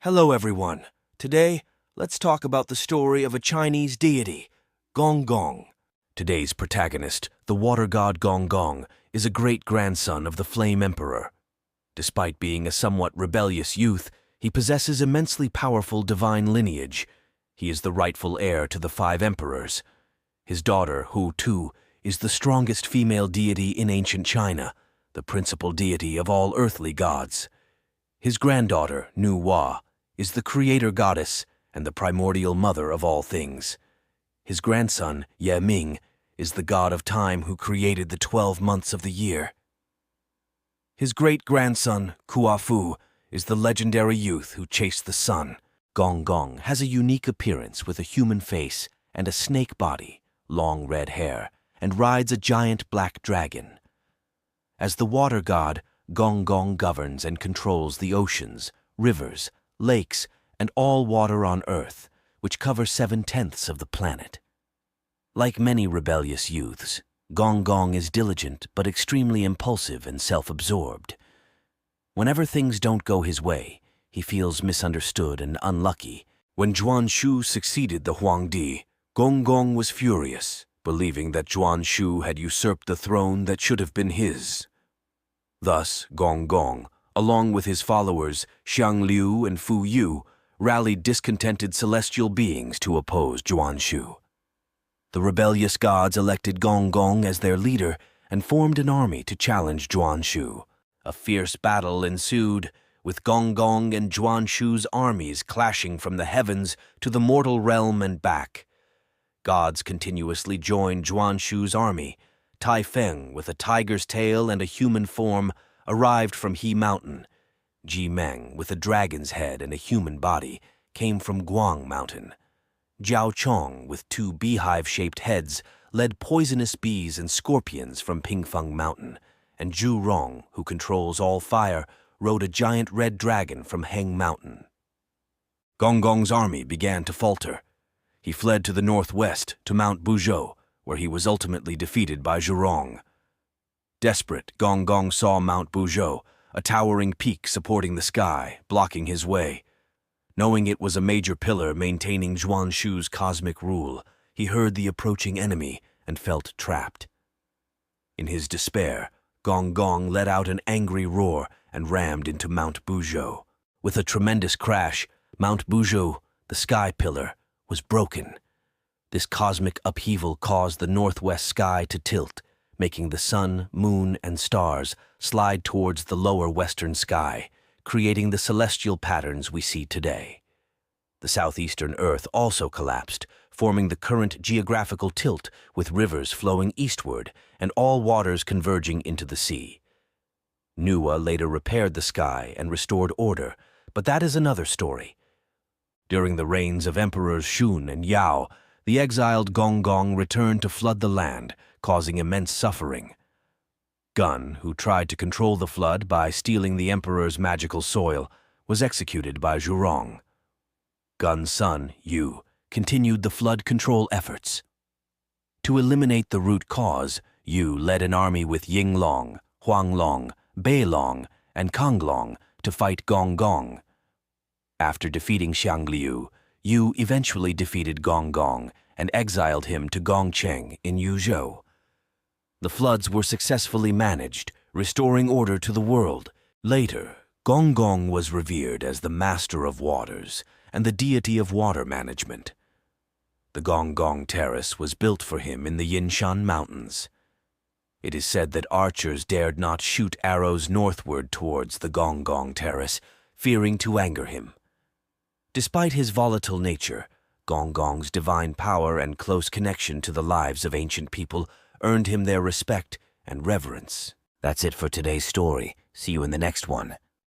Hello everyone. Today, let's talk about the story of a Chinese deity, Gonggong. Today's protagonist, the water god Gonggong, is a great-grandson of the Flame Emperor. Despite being a somewhat rebellious youth, he possesses immensely powerful divine lineage. He is the rightful heir to the 5 emperors. His daughter, Hu Tu, is the strongest female deity in ancient China, the principal deity of all earthly gods. His granddaughter, Nu Wa, is the creator goddess and the primordial mother of all things. His grandson, Ye Ming, is the god of time who created the 12 months of the year. His great-grandson, Kua Fu, is the legendary youth who chased the sun. Gonggong has a unique appearance with a human face and a snake body, long red hair, and rides a giant black dragon. As the water god, Gonggong governs and controls the oceans, rivers, lakes, and all water on Earth, which cover 7/10 of the planet. Like many rebellious youths, Gonggong is diligent but extremely impulsive and self-absorbed. Whenever things don't go his way, he feels misunderstood and unlucky. When Zhuan Shu succeeded the Huangdi, Gonggong was furious, believing that Zhuan Shu had usurped the throne that should have been his. Thus, Gonggong, along with his followers Xiang Liu and Fu Yu, rallied discontented celestial beings to oppose Zhuan Shu. The rebellious gods elected Gonggong as their leader and formed an army to challenge Zhuan Shu. A fierce battle ensued, with Gonggong and Zhuan Shu's armies clashing from the heavens to the mortal realm and back. Gods continuously joined Zhuan Shu's army. Tai Feng, with a tiger's tail and a human form, arrived from He Mountain. Ji Meng, with a dragon's head and a human body, came from Guang Mountain. Jiao Chong, with 2 beehive-shaped heads, led poisonous bees and scorpions from Pingfeng Mountain, and Zhurong, who controls all fire, rode a giant red dragon from Heng Mountain. Gonggong's army began to falter. He fled to the northwest, to Mount Buzhou, where he was ultimately defeated by Zhurong. Desperate, Gonggong saw Mount Buzhou, a towering peak supporting the sky, blocking his way. Knowing it was a major pillar maintaining Zhuan Shu's cosmic rule, he heard the approaching enemy and felt trapped. In his despair, Gonggong let out an angry roar and rammed into Mount Buzhou. With a tremendous crash, Mount Buzhou, the sky pillar, was broken. This cosmic upheaval caused the northwest sky to tilt, making the sun, moon, and stars slide towards the lower western sky, creating the celestial patterns we see today. The southeastern Earth also collapsed, forming the current geographical tilt with rivers flowing eastward and all waters converging into the sea. Nuwa later repaired the sky and restored order, but that is another story. During the reigns of Emperors Shun and Yao, the exiled Gonggong returned to flood the land, causing immense suffering. Gun, who tried to control the flood by stealing the emperor's magical soil, was executed by Zhurong. Gun's son, Yu, continued the flood control efforts. To eliminate the root cause, Yu led an army with Yinglong, Huanglong, Beilong, and Konglong to fight Gonggong. After defeating Xiang Liu, Yu eventually defeated Gonggong and exiled him to Gongcheng in Yuzhou. The floods were successfully managed, restoring order to the world. Later, Gonggong was revered as the master of waters and the deity of water management. The Gonggong Terrace was built for him in the Yinshan Mountains. It is said that archers dared not shoot arrows northward towards the Gonggong Terrace, fearing to anger him. Despite his volatile nature, Gonggong's divine power and close connection to the lives of ancient people earned him their respect and reverence. That's it for today's story. See you in the next one.